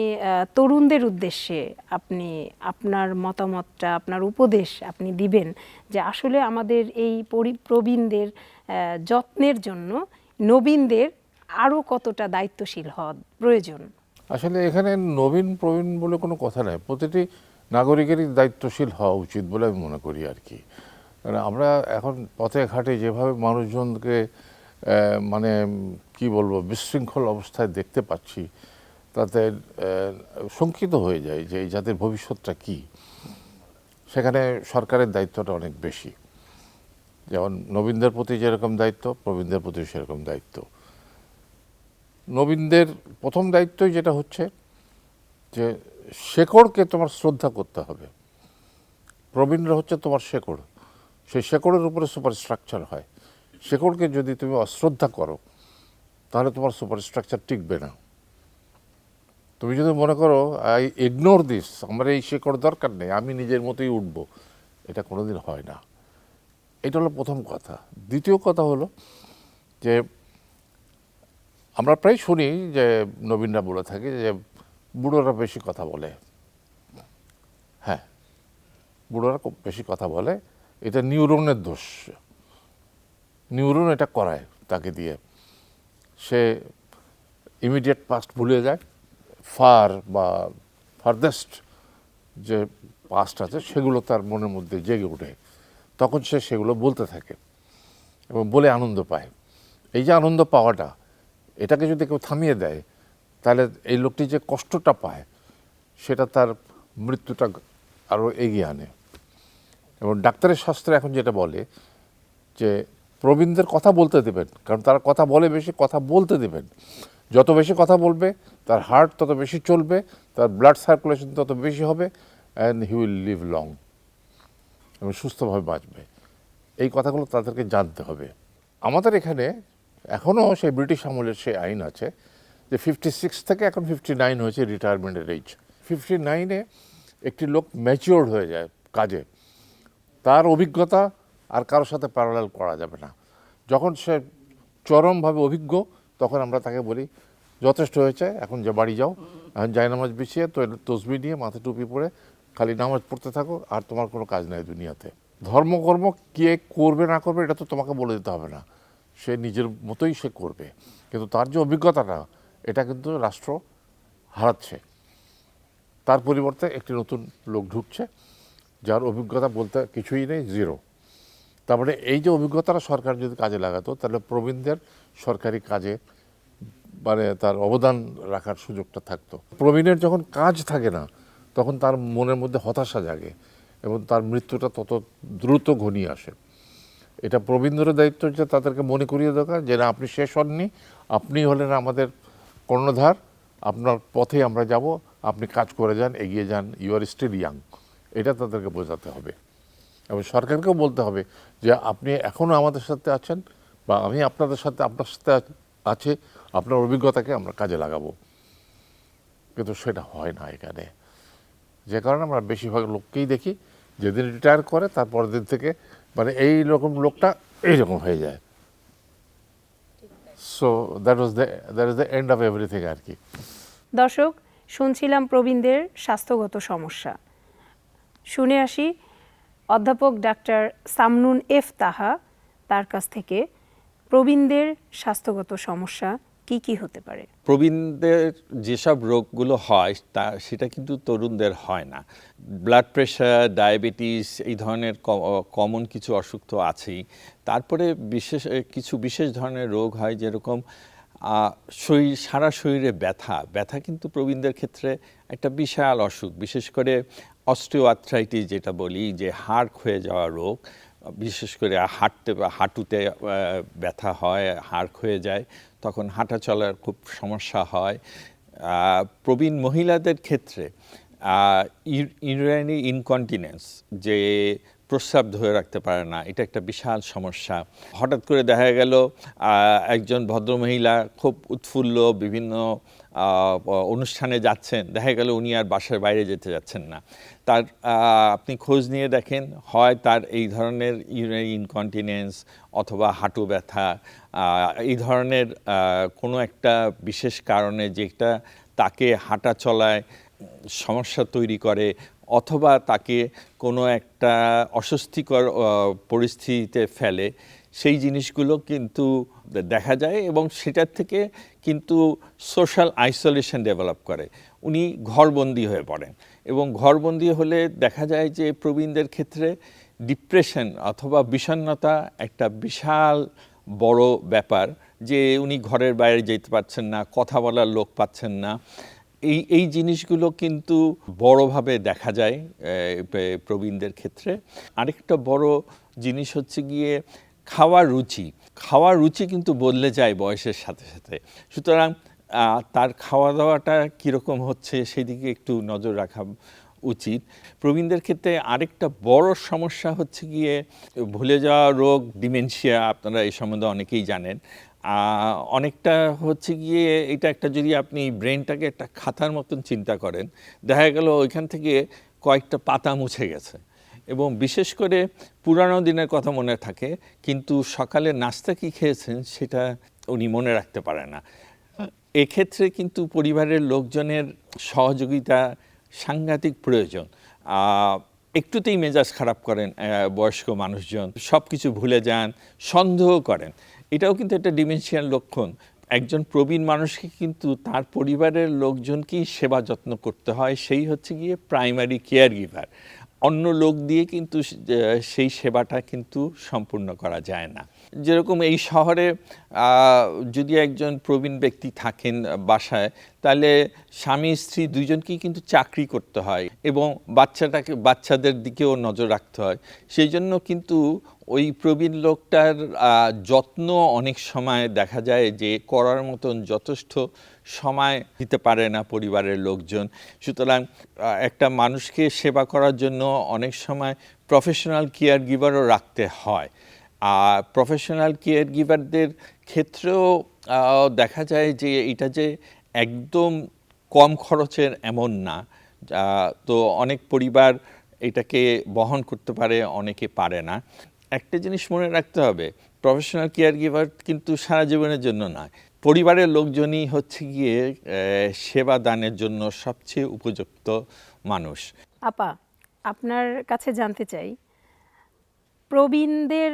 তরুণদের উদ্দেশ্যে আপনি আপনার মতামতটা, আপনার উপদেশ আপনি দিবেন যে আসলে আমাদের এই প্রবীণদের যত্নের জন্য নবীনদের আরও কতটা দায়িত্বশীল হওয়া প্রয়োজন। আসলে এখানে নবীন প্রবীণ বলে কোনো কথা নাই, প্রতিটি নাগরিকেরই দায়িত্বশীল হওয়া উচিত বলে আমি মনে করি আর কি। কারণ আমরা এখন পথে ঘাটে যেভাবে মানুষজনকে মানে কি বলবো বিশৃঙ্খল অবস্থায় দেখতে পাচ্ছি, তাতে শঙ্কিত হয়ে যায় যে এই জাতির ভবিষ্যৎটা কি। সেখানে সরকারের দায়িত্বটা অনেক বেশি। যেমন নবীনদের প্রতি যেরকম দায়িত্ব, প্রবীণদের প্রতি সেরকম দায়িত্ব। নবীনদের প্রথম দায়িত্বই যেটা হচ্ছে যে শেকড়কে তোমার শ্রদ্ধা করতে হবে। প্রবীণরা হচ্ছে তোমার শেকড়, সেই শেকড়ের উপরে সুপার স্ট্রাকচার হয়। শেকড়কে যদি তুমি অশ্রদ্ধা করো তাহলে তোমার সুপার স্ট্রাকচার টিকবে না। তুমি যদি মনে করো আই ইগনোর দিস, আমার এই শেকড় দরকার নেই, আমি নিজের মতোই উঠবো, এটা কোনোদিন হয় না। এটা হলো প্রথম কথা। দ্বিতীয় কথা হলো যে আমরা প্রায় শুনি যে নবীনরা বলে থাকে যে বুড়োরা বেশি কথা বলে। হ্যাঁ, বুড়োরা খুব বেশি কথা বলে, এটা নিউরনের দোষ। নিউরন এটা করায় তাকে দিয়ে, সে ইমিডিয়েট পাস্ট ভুলে যায়, ফারদেস্ট যে পাস্ট আছে সেগুলো তার মনের মধ্যে জেগে ওঠে, তখন সে সেগুলো বলতে থাকে এবং বলে আনন্দ পায়। এই যে আনন্দ পাওয়াটা, এটাকে যদি কেউ থামিয়ে দেয় তাহলে এই লোকটি যে কষ্টটা পায় সেটা তার মৃত্যুটা আরও এগিয়ে আনে। এবং ডাক্তারের শাস্ত্রে এখন যেটা বলে যে প্রবীণদের কথা বলতে দেবেন, কারণ তারা কথা বলে বেশি, কথা বলতে দেবেন। যত বেশি কথা বলবে তার হার্ট তত বেশি চলবে, তার ব্লাড সার্কুলেশন তত বেশি হবে, and he will live long, এবং সুস্থভাবে বাঁচবে। এই কথাগুলো তাদেরকে জানতে হবে। আমাদের এখানে এখনও সেই ব্রিটিশ আমলের সেই আইন আছে যে 56 থেকে এখন 59 হয়েছে রিটায়ারমেন্টের এজ। 59-এ একটি লোক ম্যাচিওর হয়ে যায় কাজে, তার অভিজ্ঞতা আর কারোর সাথে প্যারালাল করা যাবে না। যখন সে চরমভাবে অভিজ্ঞ তখন আমরা তাকে বলি যথেষ্ট হয়েছে, এখন যে বাড়ি যাও, এখন জায়নামাজ বিছিয়ে তো তসবি নিয়ে মাথা টুপি পরে খালি নামাজ পড়তে থাকো, আর তোমার কোনো কাজ নাই দুনিয়াতে। ধর্মকর্ম কে করবে না করবে এটা তো তোমাকে বলে দিতে হবে না, সে নিজের মতোই সে করবে। কিন্তু তার যে অভিজ্ঞতাটা, এটা কিন্তু রাষ্ট্র হারাচ্ছে। তার পরিবর্তে একটি নতুন লোক ঢুকছে যার অভিজ্ঞতা বলতে কিছুই নেই, জিরো। তারপরে এই যে অভিজ্ঞতাটা সরকার যদি কাজে লাগাতো তাহলে প্রবীণদের সরকারি কাজে মানে তার অবদান রাখার সুযোগটা থাকতো। প্রবীণের যখন কাজ থাকে না তখন তার মনের মধ্যে হতাশা জাগে এবং তার মৃত্যুটা তত দ্রুত ঘনিয়ে আসে। এটা প্রবীণদের দায়িত্ব যে তাদেরকে মনে করিয়ে দরকার যে না, আপনি শেষ হননি, আপনি হলেন আমাদের কর্ণধার, আপনার পথে আমরা যাব, আপনি কাজ করে যান, এগিয়ে যান, ইউ আর স্টিল ইয়াং। এটা তাদেরকে বোঝাতে হবে এবং সরকারকেও বলতে হবে যে আপনি এখনও আমাদের সাথে আছেন, বা আমি আপনার সাথে আছে, আপনার অভিজ্ঞতাকে আমরা কাজে লাগাবো। কিন্তু সেটা হয় না এখানে, যে কারণে আমরা বেশিরভাগ লোককেই দেখি যেদিন রিটায়ার করে তার পরের দিন থেকে মানে এই রকম লোকটা এইরকম হয়ে যায়। So that is the end of everything আর কি। দর্শক, শুনছিলাম প্রবীণদের স্বাস্থ্যগত সমস্যা। শুনে আসি অধ্যাপক ডাক্তার সামনুন এফ তাহা, তার কাছ থেকে প্রবীণদের স্বাস্থ্যগত সমস্যা কি কি হতে পারে। প্রবীণদের যেসব রোগগুলো হয় সেটা কিন্তু তরুণদের হয় না। ব্লাড প্রেশার, ডায়াবেটিস, এই ধরনের কমন কিছু অসুখ তো আছেই। তারপরে কিছু বিশেষ ধরনের রোগ হয়, যেরকম সারা শরীরে ব্যথা কিন্তু প্রবীণদের ক্ষেত্রে একটা বিশাল অসুখ। বিশেষ করে অস্টিওআর্থ্রাইটিস যেটা বলি, যে হাড় ক্ষয়ে যাওয়া রোগ, বিশেষ করে হাঁটুতে ব্যথা হয়, হাড় ক্ষয়ে যায়, তখন হাঁটা চলার খুব সমস্যা হয়। প্রবীণ মহিলাদের ক্ষেত্রে ইউরিনারি ইনকন্টিনেন্স, যে প্রস্রাব ধরে রাখতে পারে না, এটা একটা বিশাল সমস্যা। হঠাৎ করে দেখা গেল একজন ভদ্রমহিলা খুব উৎফুল্ল, বিভিন্ন অনুষ্ঠানে যাচ্ছেন, দেখা গেল উনি আর বাসার বাইরে যেতে যাচ্ছেন না। তার আপনি খোঁজ নিয়ে দেখেন, হয় তার এই ধরনের ইউরিনারি ইনকন্টিনেন্স অথবা হাঁটু ব্যথা, এই ধরনের কোনো একটা বিশেষ কারণে যেটা তাকে হাঁটা চলায় সমস্যা তৈরি করে, অথবা তাকে কোনো একটা অস্বস্তিকর পরিস্থিতিতে ফেলে, সেই জিনিসগুলো কিন্তু দেখা যায় এবং সেটার থেকে কিন্তু সোশ্যাল আইসোলেশন ডেভেলপ করে। উনি ঘরবন্দি হয়ে পড়েন এবং ঘরবন্দি হলে দেখা যায় যে প্রবীণদের ক্ষেত্রে ডিপ্রেশন অথবা বিষণ্ণতা একটা বিশাল বড় ব্যাপার, যে উনি ঘরের বাইরে যেতে পারছেন না, কথা বলার লোক পাচ্ছেন না। এই জিনিসগুলো কিন্তু বড়ভাবে দেখা যায় প্রবীণদের ক্ষেত্রে। আরেকটা বড় জিনিস হচ্ছে গিয়ে খাওয়ার রুচি কিন্তু বদলে যায় বয়সের সাথে সাথে। সুতরাং তার খাওয়া দাওয়াটা কীরকম হচ্ছে সেদিকে একটু নজর রাখা উচিত। প্রবীণদের ক্ষেত্রে আরেকটা বড় সমস্যা হচ্ছে গিয়ে ভুলে যাওয়া রোগ, ডিমেনশিয়া। আপনারা এই সম্বন্ধে অনেকেই জানেন। অনেকটা হচ্ছে গিয়ে এটা একটা, যদি আপনি ব্রেনটাকে একটা খাতার মতন চিন্তা করেন, দেখা গেল ওইখান থেকে কয়েকটা পাতা মুছে গেছে এবং বিশেষ করে পুরানো দিনের কথা মনে থাকে, কিন্তু সকালে নাস্তা কি খেয়েছেন সেটা উনি মনে রাখতে পারে না। এক্ষেত্রে কিন্তু পরিবারের লোকজনের সহযোগিতা সাংঘাতিক প্রয়োজন। একটুতেই মেজাজ খারাপ করেন বয়স্ক মানুষজন, সব কিছু ভুলে যান, সন্দেহ করেন। এটাও কিন্তু একটা ডিমেনশিয়াল লক্ষণ। একজন প্রবীণ মানুষকে কিন্তু তার পরিবারের লোকজনকেই সেবা যত্ন করতে হয়, সেই হচ্ছে গিয়ে প্রাইমারি কেয়ার গিভার। অন্য লোক দিয়ে কিন্তু সেই সেবাটা কিন্তু সম্পূর্ণ করা যায় না। যেরকম এই শহরে যদি একজন প্রবীণ ব্যক্তি থাকেন বাসায়, তাহলে স্বামী স্ত্রী দুইজনকেই কিন্তু চাকরি করতে হয় এবং বাচ্চাদের দিকেও নজর রাখতে হয়। সেই জন্য কিন্তু ওই প্রবীণ লোকটার যত্ন অনেক সময় দেখা যায় যে করার মতন যথেষ্ট সময় দিতে পারে না পরিবারের লোকজন। সুতরাং একটা মানুষকে সেবা করার জন্য অনেক সময় প্রফেশনাল কেয়ার গিভারও রাখতে হয়। আর প্রফেশনাল কেয়ার গিভারদের ক্ষেত্রেও দেখা যায় যে এটা যে একদম কম খরচের এমন না। তো অনেক পরিবার এটাকে বহন করতে পারে, অনেকে পারে না। একটা জিনিস মনে রাখতে হবে, প্রফেশনাল কেয়ার গিভার কিন্তু সারা জীবনের জন্য নয়। পরিবারের লোকজনই হচ্ছে গিয়ে সেবা দানের জন্য সবচেয়ে উপযুক্ত মানুষ। আপা, আপনার কাছে জানতে চাই, প্রবীণদের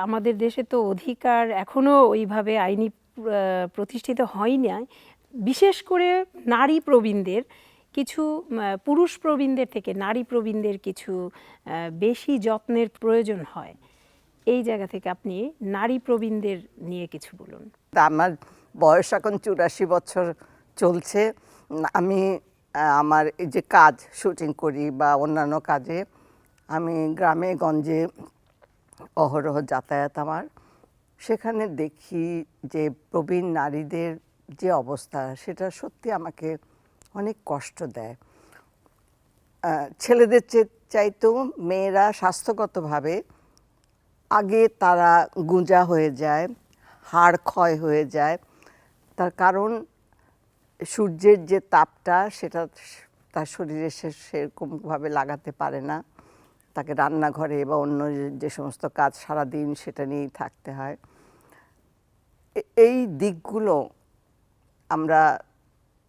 আমাদের দেশে তো অধিকার এখনো ওইভাবে আইনি প্রতিষ্ঠিত হয় না। বিশেষ করে নারী প্রবীণদের কিছু, পুরুষ প্রবীণদের থেকে নারী প্রবীণদের কিছু বেশি যত্নের প্রয়োজন হয়। এই জায়গা থেকে আপনি নারী প্রবীণদের নিয়ে কিছু বলুন। আমার বয়স এখন 84 বছর চলছে। আমি আমার এই যে কাজ, শুটিং করি বা অন্যান্য কাজে আমি গ্রামে গঞ্জে অহরহ যাতায়াত আমার, সেখানে দেখি যে প্রবীণ নারীদের যে অবস্থা, সেটা সত্যি আমাকে অনেক কষ্ট দেয়। ছেলেদের চাইতেও মেয়েরা স্বাস্থ্যগতভাবে আগে তারা গুঁজা হয়ে যায়, হাড় ক্ষয় হয়ে যায়। তার কারণ সূর্যের যে তাপটা সেটা তার শরীরে সেরকমভাবে লাগাতে পারে না। তাকে রান্নাঘরে বা অন্য যে সমস্ত কাজ সারাদিন সেটা নিয়েই থাকতে হয়। এই দিকগুলো আমরা,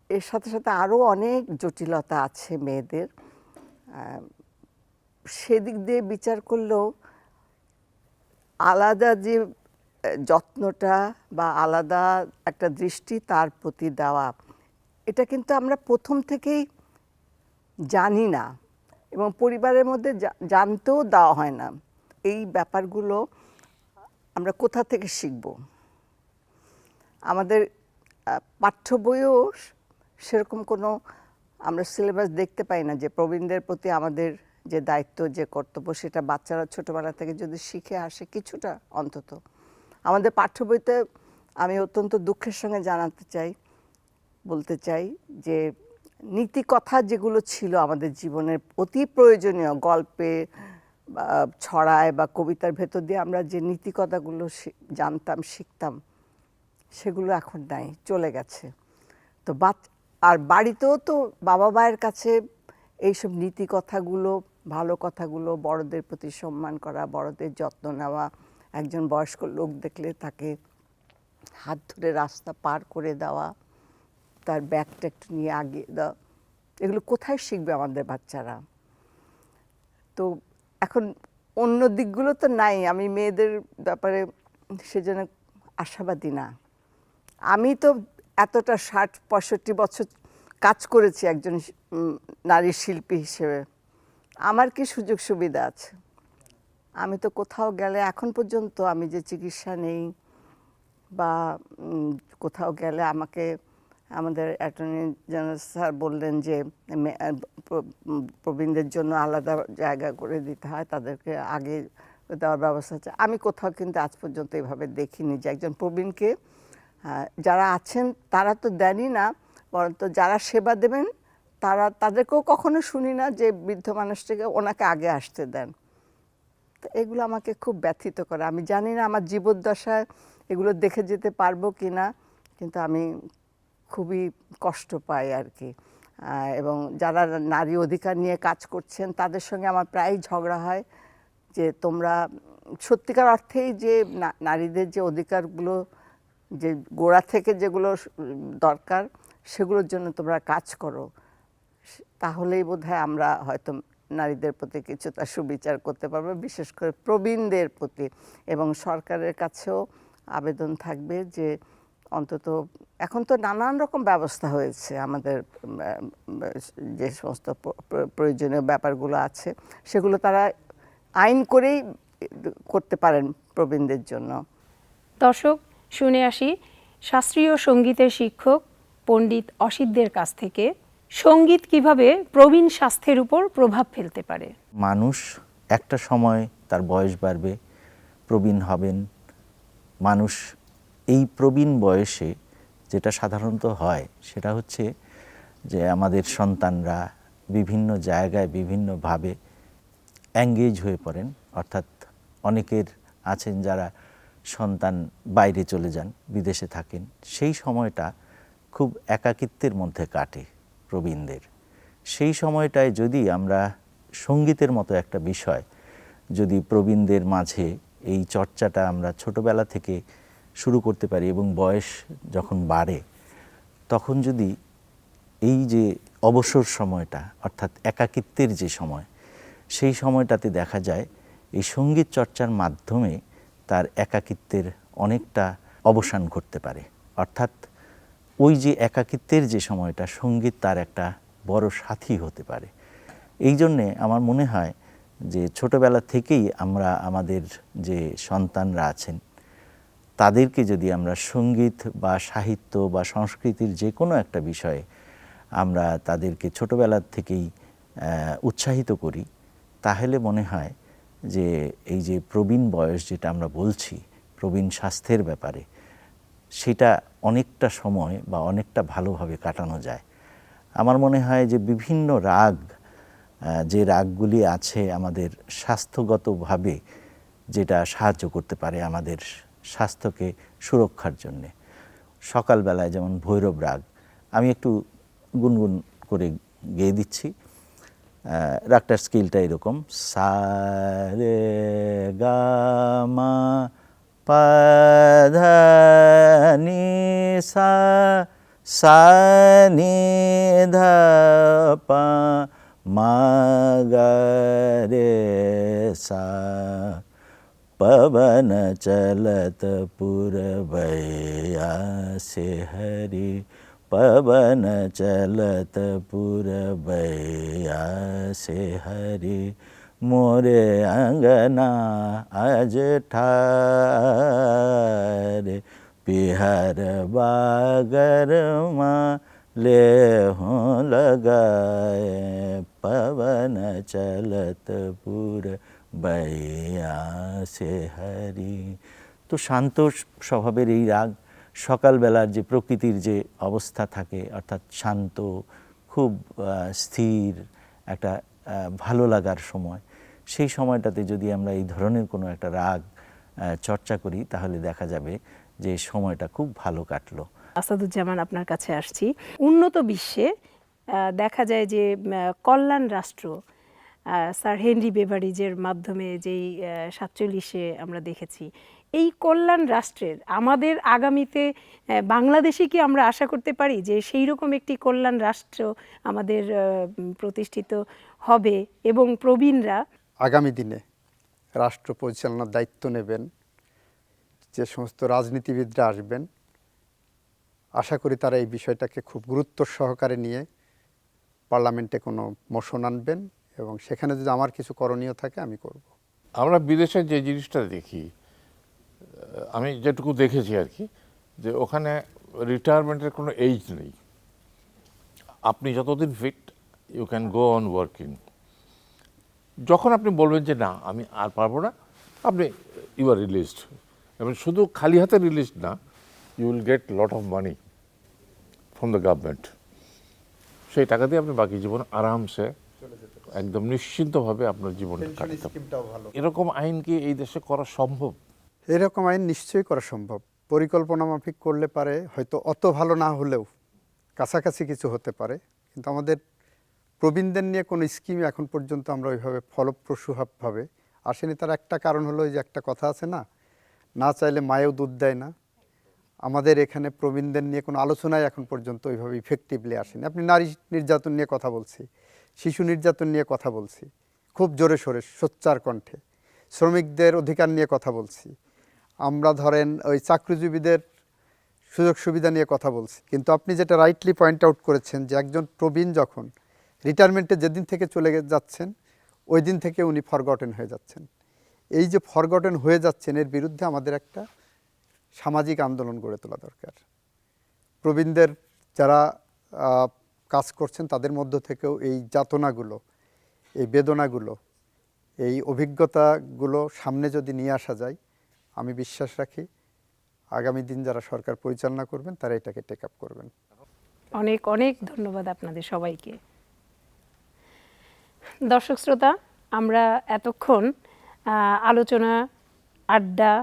এর সাথে সাথে আরও অনেক জটিলতা আছে মেয়েদের। সেদিক দিয়ে বিচার করলেও আলাদা যে যত্নটা বা আলাদা একটা দৃষ্টি তার প্রতি দেওয়া, এটা কিন্তু আমরা প্রথম থেকেই জানি না এবং পরিবারের মধ্যে জানতেও দেওয়া হয় না। এই ব্যাপারগুলো আমরা কোথা থেকে শিখব? আমাদের পাঠ্য বইও সেরকম কোনো আমরা সিলেবাস দেখতে পাই না যে প্রবীণদের প্রতি আমাদের যে দায়িত্ব, যে কর্তব্য, সেটা বাচ্চারা ছোটোবেলা থেকে যদি শিখে আসে কিছুটা অন্তত। আমাদের পাঠ্য বইতে আমি অত্যন্ত দুঃখের সঙ্গে বলতে চাই যে নীতিকথা যেগুলো ছিল আমাদের জীবনের অতি প্রয়োজনীয়, গল্পে বা ছড়ায় বা কবিতার ভেতর দিয়ে আমরা যে নীতিকথাগুলো জানতাম, শিখতাম, সেগুলো এখন নাই, চলে গেছে। তো আর বাড়িতেও তো বাবা মায়ের কাছে এইসব নীতিকথাগুলো, ভালো কথাগুলো, বড়দের প্রতি সম্মান করা, বড়দের যত্ন নেওয়া, একজন বয়স্ক লোক দেখলে তাকে হাত ধরে রাস্তা পার করে দেওয়া, তার ব্যাগটা একটু নিয়ে আগিয়ে দেওয়া, এগুলো কোথায় শিখবে আমাদের বাচ্চারা? তো এখন অন্য দিকগুলো তো নাই। আমি মেয়েদের ব্যাপারে সেজন্য আশাবাদী না। আমি তো এতটা 60-65 বছর কাজ করেছি একজন নারী শিল্পী হিসেবে, আমার কি সুযোগ সুবিধা আছে? আমি তো কোথাও গেলে এখন পর্যন্ত আমি যে চিকিৎসা নেই বা কোথাও গেলে আমাকে আমাদের অ্যাটর্নি জেনারেল স্যার বললেন যে প্রবীণদের জন্য আলাদা জায়গা করে দিতে হয়, তাদেরকে আগে দেওয়ার ব্যবস্থা আছে। আমি কোথাও কিন্তু আজ পর্যন্ত এভাবে দেখিনি যে একজন প্রবীণকে যারা আছেন তারা তো দেনই না, বরঞ্চ যারা সেবা দেবেন তাদেরকেও কখনো শুনি না যে বৃদ্ধ মানুষটিকে ওনাকে আগে আসতে দেন। তো এগুলো আমাকে খুব ব্যথিত করে। আমি জানি না আমার জীবদ্দশায় এগুলো দেখে যেতে পারবো কি না, কিন্তু আমি খুবই কষ্ট পাই আর কি। এবং যারা নারী অধিকার নিয়ে কাজ করছেন তাদের সঙ্গে আমার প্রায়ই ঝগড়া হয় যে তোমরা সত্যিকার অর্থেই যে নারীদের যে অধিকারগুলো যে গোড়া থেকে যেগুলো দরকার সেগুলোর জন্য তোমরা কাজ করো, তাহলেই বোধহয় আমরা হয়তো নারীদের প্রতি কিছুটা সুবিচার করতে পারবো, বিশেষ করে প্রবীণদের প্রতি। এবং সরকারের কাছেও আবেদন থাকবে যে অন্তত এখন তো নানান রকম ব্যবস্থা হয়েছে, আমাদের যে সমস্ত প্রয়োজনীয় ব্যাপারগুলো আছে সেগুলো তারা আইন করেই করতে পারেন প্রবীণদের জন্য। দর্শক, শুনে আসি শাস্ত্রীয় সঙ্গীতের শিক্ষক পণ্ডিত অসিতদের কাছ থেকে সঙ্গীত কিভাবে প্রবীণ স্বাস্থ্যের উপর প্রভাব ফেলতে পারে। মানুষ একটা সময় তার বয়স বাড়বে, প্রবীণ হবেন। মানুষ এই প্রবীণ বয়সে যেটা সাধারণত হয় সেটা হচ্ছে যে আমাদের সন্তানরা বিভিন্ন জায়গায় বিভিন্নভাবে এঙ্গেজ হয়ে পড়েন, অর্থাৎ অনেকের আছেন যারা সন্তান বাইরে চলে যান, বিদেশে থাকেন, সেই সময়টা খুব একাকিত্বের মধ্যে কাটে প্রবীণদের। সেই সময়টায় যদি আমরা সঙ্গীতের মতো একটা বিষয় যদি প্রবীণদের মাঝে এই চর্চাটা আমরা ছোটবেলা থেকে শুরু করতে পারি এবং বয়স যখন বাড়ে তখন যদি এই যে অবসর সময়টা অর্থাৎ একাকিত্বের যে সময়, সেই সময়টাতে দেখা যায় এই সঙ্গীত চর্চার মাধ্যমে তার একাকিত্বের অনেকটা অবসান ঘটতে পারে। অর্থাৎ ওই যে একাকিত্বের যে সময়টা, সঙ্গীত তার একটা বড় সাথী হতে পারে। এই জন্যে আমার মনে হয় যে ছোটবেলা থেকেই আমরা আমাদের যে সন্তানরা আছেন তাদেরকে যদি আমরা সঙ্গীত বা সাহিত্য বা সংস্কৃতির যে কোনো একটা বিষয়ে আমরা তাদেরকে ছোটবেলা থেকেই উৎসাহিত করি, তাহলে মনে হয় যে এই যে প্রবীণ বয়স যেটা আমরা বলছি প্রবীণ স্বাস্থ্যের ব্যাপারে, সেটা অনেকটা সময় বা অনেকটা ভালোভাবে কাটানো যায়। আমার মনে হয় যে বিভিন্ন রাগ, যে রাগগুলি আছে আমাদের স্বাস্থ্যগতভাবে যেটা সাহায্য করতে পারে আমাদের স্বাস্থ্যকে সুরক্ষার জন্যে। সকালবেলায় যেমন ভৈরব রাগ, আমি একটু গুনগুন করে গেয়ে দিচ্ছি। রাগটার স্কেলটা এরকম: সা রে গা মা পা ধা নি সা, সা নি ধা পা, মা গা রে সা। पवन चलत पुरवैया से हरि, पवन चलत पुरवैया से हरि, मोरे अंगना आज ठारे, पिहर बागर माँ ले हों लगाए, पवन चलत पुर बैया से हरि। তো শান্ত স্বভাবের এই রাগ সকালবেলার যে প্রকৃতির যে অবস্থা থাকে, অর্থাৎ শান্ত, খুব স্থির একটা ভালো লাগার সময়, সেই সময়টাতে যদি আমরা এই ধরনের কোনো একটা রাগ চর্চা করি তাহলে দেখা যাবে যে সময়টা খুব ভালো কাটলো। আসাদুজ্জামান, আপনার কাছে আসছি। উন্নত বিশ্বে দেখা যায় যে কল্যাণ রাষ্ট্র স্যার হেনরি বেভারিজের মাধ্যমে যেই 47-এ আমরা দেখেছি, এই কল্যাণ রাষ্ট্রের আমাদের আগামীতে বাংলাদেশে কি আমরা আশা করতে পারি যে সেই রকম একটি কল্যাণ রাষ্ট্র আমাদের প্রতিষ্ঠিত হবে এবং প্রবীণরা আগামী দিনে রাষ্ট্র পরিচালনার দায়িত্ব নেবেন যে সমস্ত রাজনীতিবিদরা আসবেন, আশা করি তারা এই বিষয়টাকে খুব গুরুত্ব সহকারে নিয়ে পার্লামেন্টে কোনো মোশন আনবেন এবং সেখানে যদি আমার কিছু করণীয় থাকে আমি করব। আমরা বিদেশে যে জিনিসটা দেখি, আমি যেটুকু দেখেছি আর কি, যে ওখানে রিটায়ারমেন্টের কোনো এজ নেই। আপনি যতদিন fit you can go on working. যখন আপনি বলবেন যে না আমি আর পারবো না, আপনি ইউ আর রিলিজড। এবং শুধু খালি হাতে রিলিজড না, you will get lot of money from the government. সেই টাকা দিয়ে আপনি বাকি জীবন আরামসে একদম নিশ্চিন্তভাবে আপনার জীবন কাটাতে পারেন। এরকম আইন কি এই দেশে করা সম্ভব? এরকম আইন নিশ্চয়ই করা সম্ভব। পরিকল্পনা মাফিক করলে পারে, হয়তো অত ভালো না হলেও কাছাকাছি কিছু হতে পারে, কিন্তু আমাদের প্রবীণদের নিয়ে কোনো স্কিম এখন পর্যন্ত আমরা ওইভাবে ফলপ্রসূভাবে আসেনি। তার একটা কারণ হলো, ওই যে একটা কথা আছে না, না চাইলে মায়েও দুধ দেয় না। আমাদের এখানে প্রবীণদের নিয়ে কোনো আলোচনায় এখন পর্যন্ত ওইভাবে ইফেক্টিভলি আসেনি। আপনি নারী নির্যাতন নিয়ে কথা বলছি, শিশু নির্যাতন নিয়ে কথা বলছি খুব জোরে সোরে সোচ্চার কণ্ঠে, শ্রমিকদের অধিকার নিয়ে কথা বলছি, আমরা ধরেন ওই চাকরিজীবীদের সুযোগ সুবিধা নিয়ে কথা বলছি। কিন্তু আপনি যেটা রাইটলি পয়েন্ট আউট করেছেন যে একজন প্রবীণ যখন রিটায়ারমেন্টে যেদিন থেকে চলে যাচ্ছেন ওই দিন থেকে উনি ফরগটেন হয়ে যাচ্ছেন। এই যে ফরগটেন হয়ে যাচ্ছেন, এর বিরুদ্ধে আমাদের একটা সামাজিক আন্দোলন গড়ে তোলা দরকার। প্রবীণদের যারা কাজ করছেন তাদের মধ্য থেকেও এই যাতনাগুলো, এই বেদনাগুলো, এই অভিজ্ঞতাগুলো সামনে যদি নিয়ে আসা যায়, আমি বিশ্বাস রাখি আগামী দিন যারা সরকার পরিচালনা করবেন তারা এটাকে টেক আপ করবেন। অনেক অনেক ধন্যবাদ আপনাদের সবাইকে। দর্শক শ্রোতা, আমরা এতক্ষণ আলোচনা, আড্ডা,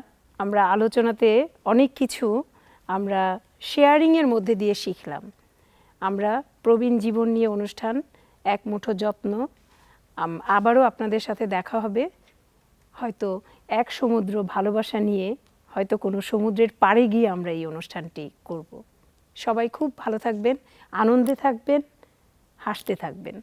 আমরা আলোচনাতে অনেক কিছু আমরা শেয়ারিংয়ের মধ্যে দিয়ে শিখলাম। আমরা প্রবীণ জীবন নিয়ে অনুষ্ঠান এক মুঠো যত্ন আবারও আপনাদের সাথে দেখা হবে, হয়তো এক সমুদ্র ভালোবাসা নিয়ে, হয়তো কোনো সমুদ্রের পাড়ে গিয়ে আমরা এই অনুষ্ঠানটি করব। সবাই খুব ভালো থাকবেন, আনন্দে থাকবেন, হাসতে থাকবেন।